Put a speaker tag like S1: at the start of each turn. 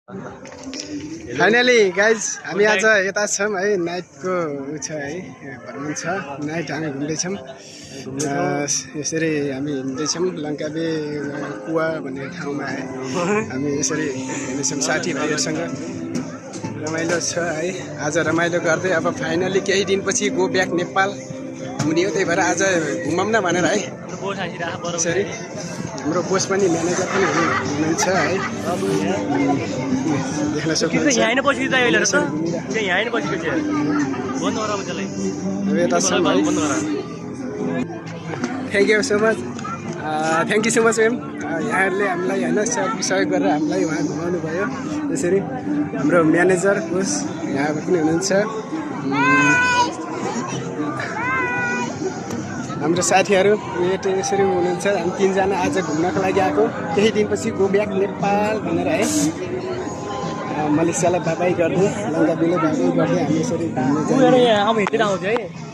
S1: finally guys हामी आज यता छौँ है नाइटको छ है भ्रमण छ नाइट हामी घुम्दैछौँ यसरी हामी हिँड्दैछौँ लङ्काबे कुवा भन्ने ठाउँमा है हामी यसरी हिँड्दैछौँ साथीभाइहरूसँग रमाइलो छ है आज रमाइलो गर्दै अब फाइनली केही दिनपछि गो ब्याक नेपाल हुने हो त्यही भएर आज घुमाउँ न भनेर है यसरी हाम्रो बोस पनि म्यानेजर पनि हुनुहुन्छ है देख्न सक्नुहुन्छ thank you so much thank you so much ma'am यहाँहरूले हामीलाई होइन सहयोग गरेर हामीलाई उहाँ घुमाउनु भयो यसरी हाम्रो म्यानेजर बोस यहाँ पनि हुनुहुन्छ हाम्रो साथीहरू यसरी हुनुहुन्छ हामी तीनजना आज घुम्नको लागि आएको केही दिनपछि गो ब्याक नेपाल भनेर है मलेसियालाई बाबाई गर्दै लङ्काबीले बाबाई गर्दै हामी यसरी घुम्नु